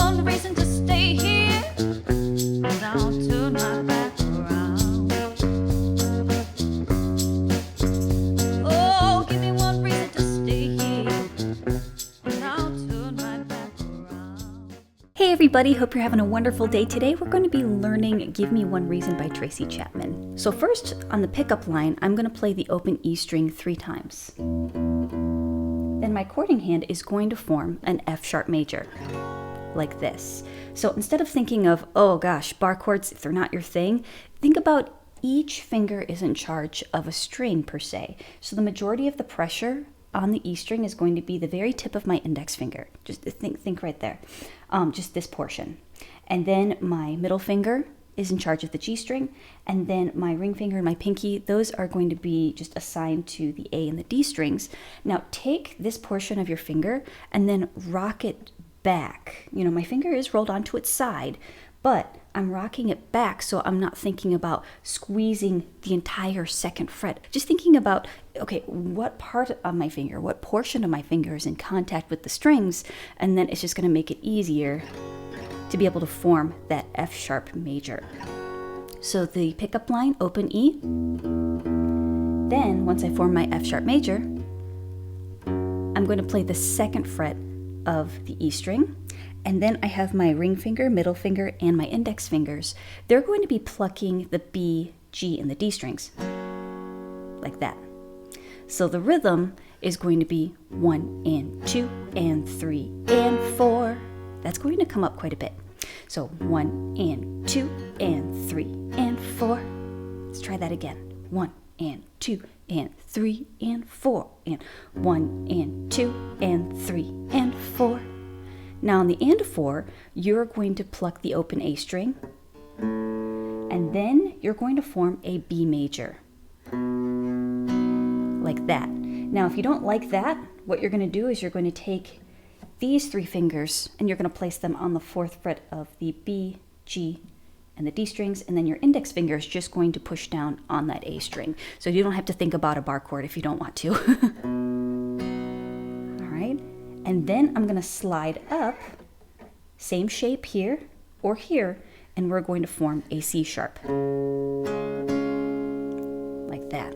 one reason to stay here, and I'll turn my back around. Oh, give me one reason to stay here, and I'll turn my back around. Hey everybody, hope you're having a wonderful day today. We're going to be learning Give Me One Reason by Tracy Chapman. So first, on the pickup line, I'm going to play the open E string 3 times. Then my chording hand is going to form an F sharp major, like this. So instead of thinking of, oh gosh, bar chords, if they're not your thing, think about each finger is in charge of a string per se. So the majority of the pressure on the E string is going to be the very tip of my index finger. Just think right there, just this portion. And then my middle finger is in charge of the G string, and then my ring finger and my pinky, those are going to be just assigned to the A and the D strings. Now take this portion of your finger and then rock it back. You know, my finger is rolled onto its side, but I'm rocking it back so I'm not thinking about squeezing the entire second fret. Just thinking about, okay, what part of my finger, what portion of my finger is in contact with the strings, and then it's just gonna make it easier to be able to form that F sharp major. So the pickup line, open E. Then once I form my F sharp major, I'm going to play the second fret of the E string. And then I have my ring finger, middle finger, and my index fingers. They're going to be plucking the B, G, and the D strings, like that. So the rhythm is going to be 1 and 2 and 3 and 4. That's going to come up quite a bit. So 1 and 2 and 3 and 4. Let's try that again. 1 and 2 and 3 and 4 and 1 and 2 and 3 and 4. Now on the and 4, you're going to pluck the open A string, and then you're going to form a B major, like that. Now if you don't like that, what you're going to do is you're going to take these 3 fingers and you're going to place them on the 4th fret of the B, G, and the D strings, and then your index finger is just going to push down on that A string. So you don't have to think about a bar chord if you don't want to. All right, and then I'm going to slide up, same shape here or here, and we're going to form a C sharp, like that.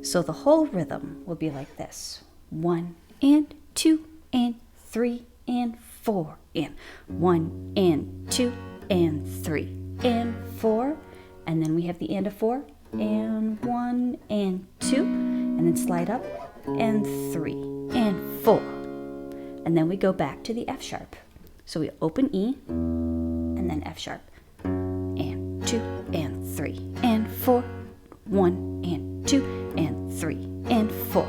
So the whole rhythm will be like this: 1 and 2 and 3 and 4 and 1 and 2 and 3 and 4, and then we have the and of 4 and 1 and 2, and then slide up and 3 and 4, and then we go back to the F sharp. So we open E and then F sharp, and 2 and 3 and 4, 1 and 2 and 3 and 4.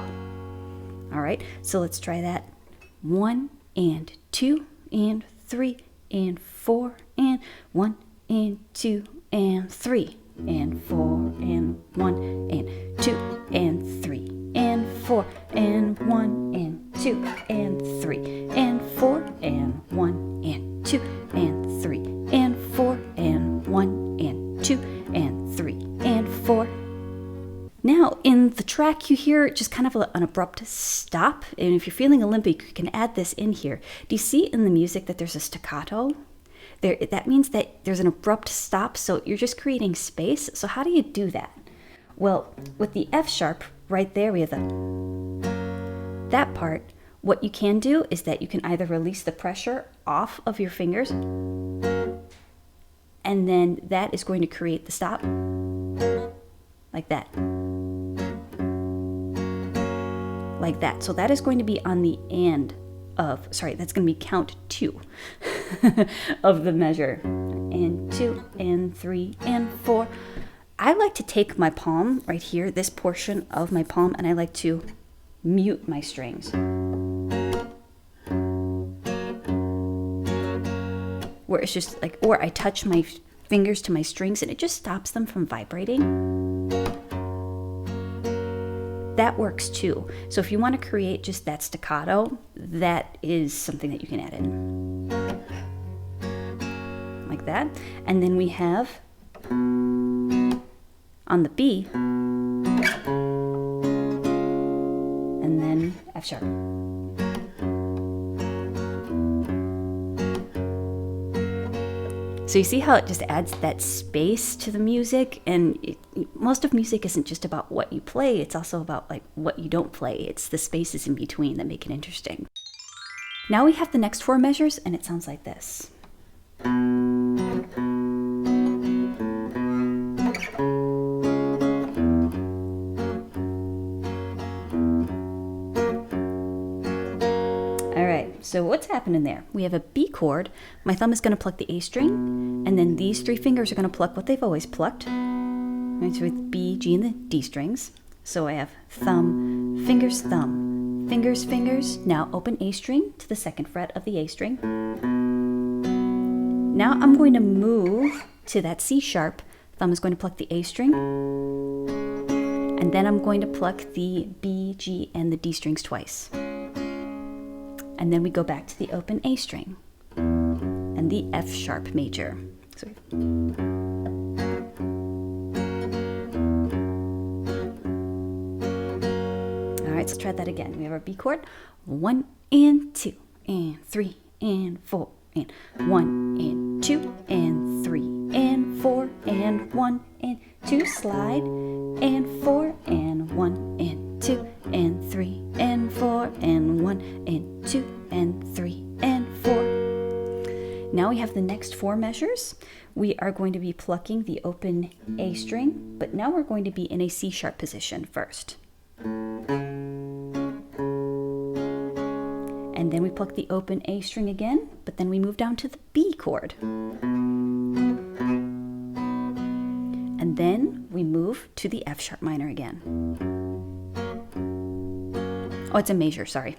All right, so let's try that. 1 and 2 and 3 and 4 and 1 and 2 and 3 and 4 and 1 and 2 and 3 and 4 and 1 and 2 and 3 and 4 and 1 and 2 and 3 and 4 and 1 and 2 and 3 and 4. Now, in the track, you hear just kind of an abrupt stop. And if you're feeling Olympic, you can add this in here. Do you see in the music that there's a staccato? That means that there's an abrupt stop, so you're just creating space. So how do you do that? Well, with the F sharp right there, we have that part. What you can do is that you can either release the pressure off of your fingers, and then that is going to create the stop, like that. Like that. So that is going to be on the that's going to be count 2 of the measure. And 2 and 3 and 4. I like to take my palm right here, this portion of my palm, and I like to mute my strings. Where it's just like, or I touch my fingers to my strings and it just stops them from vibrating. That works too. So if you want to create just that staccato, that is something that you can add in. Like that. And then we have on the B, and then F sharp. So you see how it just adds that space to the music, and most of music isn't just about what you play, it's also about like what you don't play. It's the spaces in between that make it interesting. Now we have the next 4 measures, and it sounds like this. So what's happening there? We have a B chord. My thumb is going to pluck the A string, and then these 3 fingers are going to pluck what they've always plucked. Right, so with B, G, and the D strings. So I have thumb, fingers, fingers. Now open A string to the 2nd fret of the A string. Now I'm going to move to that C sharp. Thumb is going to pluck the A string, and then I'm going to pluck the B, G, and the D strings twice. And then we go back to the open A string and the F sharp major. So all right, let's try that again. We have our B chord, 1 and 2 and 3 and 4 and 1 and 2 and 3 and 4 and 1 and 2, slide and 4 and 1 and 2 and 3 and 4 and 1 and 2 and 3 and 4. Now we have the next 4 measures. We are going to be plucking the open A string, but now we're going to be in a C sharp position first. And then we pluck the open A string again, but then we move down to the B chord. And then we move to the F sharp minor again. Oh, it's a major, sorry.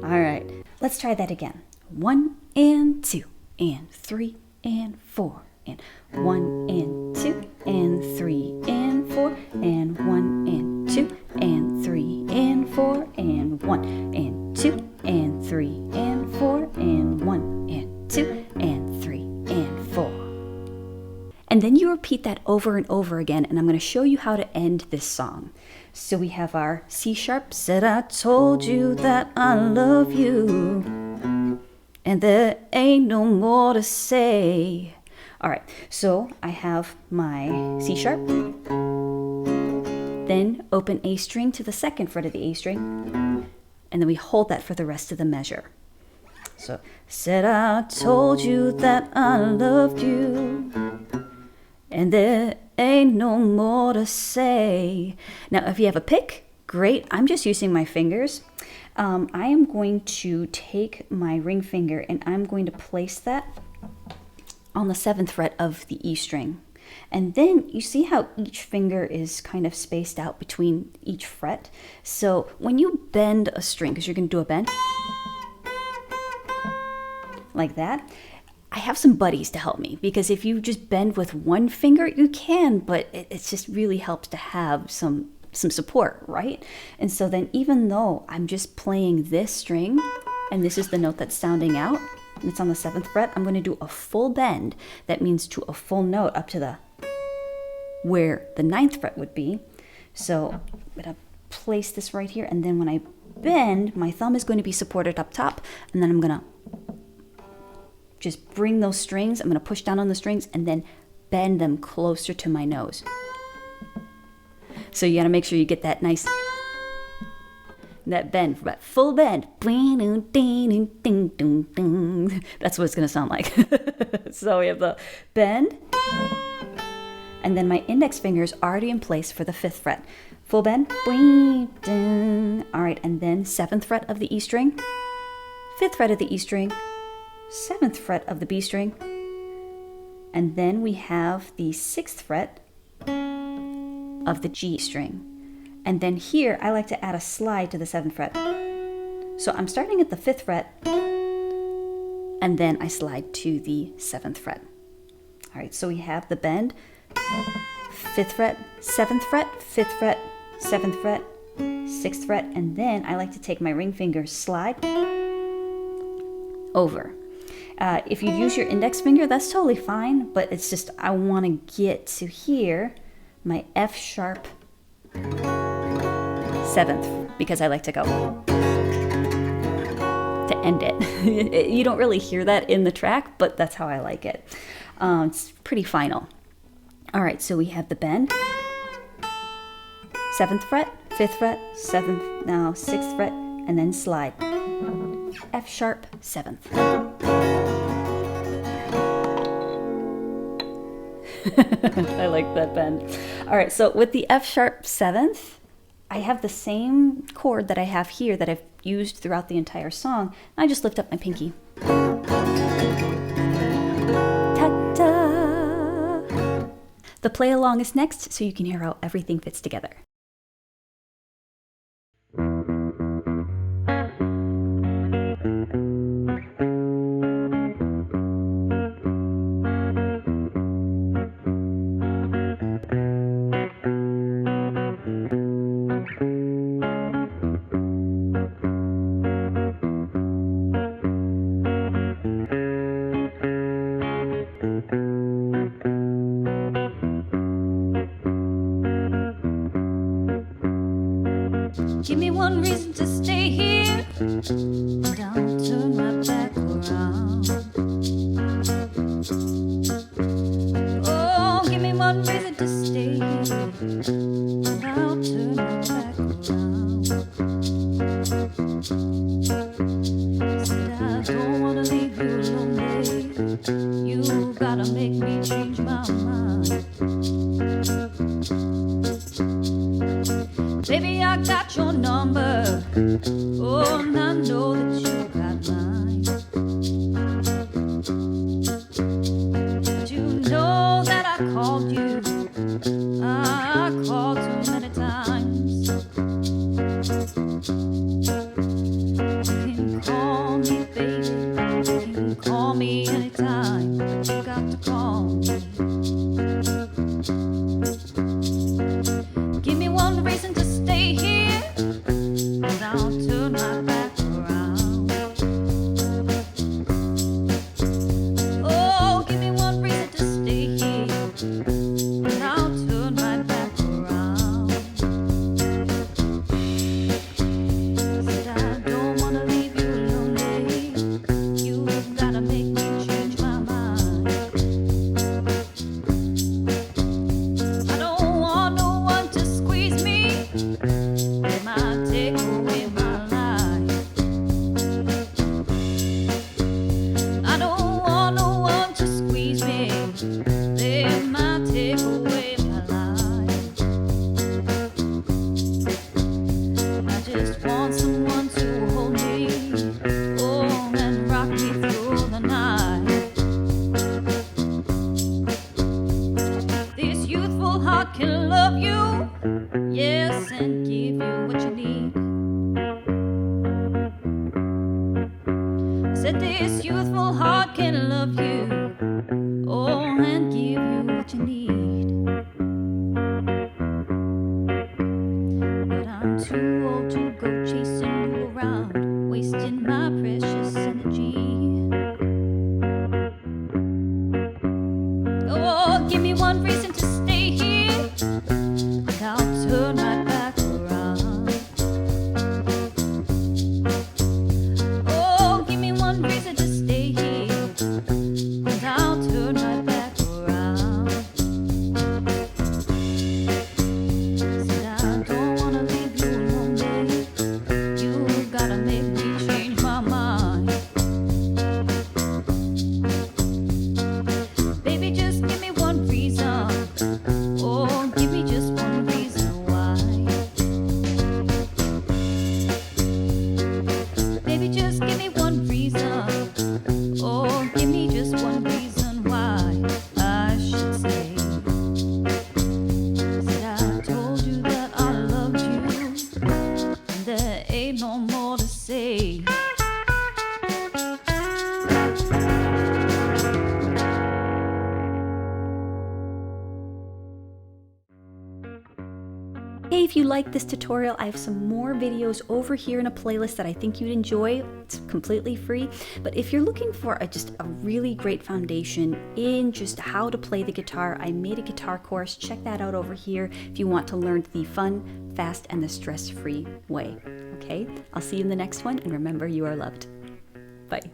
All right, let's try that again. 1 and 2 and 3 and 4 and 1 and 2 and 3 and 4 and 1 and 2 and 3 and 4 and 1 and 2 and 3 and 4 and 1 and 2 and 3 and 4. And then you repeat that over and over again, and I'm going to show you how to end this song. So we have our C sharp, said I told you that I love you, and there ain't no more to say. All right, so I have my C sharp, then open A string to the 2nd fret of the A string, and then we hold that for the rest of the measure. So, said I told you that I loved you, and there ain't no more to say. Now, if you have a pick, great. I'm just using my fingers. I am going to take my ring finger and I'm going to place that on the 7th fret of the E string. And then you see how each finger is kind of spaced out between each fret. So when you bend a string, because you're going to do a bend like that, I have some buddies to help me, because if you just bend with one finger, you can, but it just really helps to have some support, right? And so then even though I'm just playing this string, and this is the note that's sounding out, and it's on the 7th fret, I'm going to do a full bend. That means to a full note up to where the 9th fret would be. So I'm going to place this right here, and then when I bend, my thumb is going to be supported up top, and then I'm going to just bring those strings, I'm going to push down on the strings and then bend them closer to my nose. So you got to make sure you get that nice, that bend, that full bend. That's what it's going to sound like. So we have the bend, and then my index finger is already in place for the 5th fret. Full bend. All right, and then 7th fret of the E string, 5th fret of the E string, 7th fret of the B string, and then we have the 6th fret of the G string. And then here I like to add a slide to the 7th fret. So I'm starting at the 5th fret, and then I slide to the 7th fret. All right, so we have the bend, 5th fret, 7th fret, 5th fret, 7th fret, 6th fret, and then I like to take my ring finger, slide over. If you use your index finger, that's totally fine, but it's just I want to get to here, my F sharp 7th, because I like to go. to end it. You don't really hear that in the track, but that's how I like it. It's pretty final. All right, so we have the bend. 7th fret, 5th fret, 7th, now 6th fret, and then slide. F sharp, 7th. I like that bend. All right, so with the F sharp 7th, I have the same chord that I have here that I've used throughout the entire song. I just lift up my pinky. Ta-ta! The play along is next, so you can hear how everything fits together. Give me one reason to stay here, and I'll turn my back around. Oh, give me one reason to stay here, and I'll turn my back around. Said I don't wanna leave you lonely. You gotta make me change my mind. Baby, I got your number. Oh, and I know that you got mine. But you know that I called you. I called too many times. You can call me, baby. You can call me anytime. But you got to call me. Give me one reason to stay here, and I'll turn my back around. Oh, give me one reason to stay here, and I'll turn my back around. Said I don't wanna leave you lonely. You gotta make me change my mind. I don't want no one to squeeze me. They might take away my life. I don't want no one to squeeze me. They might take away my life. I just want someone to hold me, oh, and rock me through the night. This youthful heart can love you, yes, and give you what you need. Said this youthful heart can love you, oh, and give you what you need. But I'm too old to go chasing you around, wasting my precious energy. Oh, give me one reason to stay here, and I'll turn my back around. Oh, give me one reason to stay here, and I'll turn my back around. Said I don't wanna leave you lonely. You gotta make me change my mind. Baby, just give me one reason. Oh, give me just one reason why. Baby, just give me one reason. Oh, give me just one reason why I should stay. Said I told you that I loved you, and there ain't no more to say. Hey, if you like this tutorial, I have some more videos over here in a playlist that I think you'd enjoy. It's completely free, but if you're looking for just a really great foundation in just how to play the guitar, I made a guitar course. Check that out over here if you want to learn the fun, fast, and the stress-free way. Okay, I'll see you in the next one, and remember, you are loved. Bye.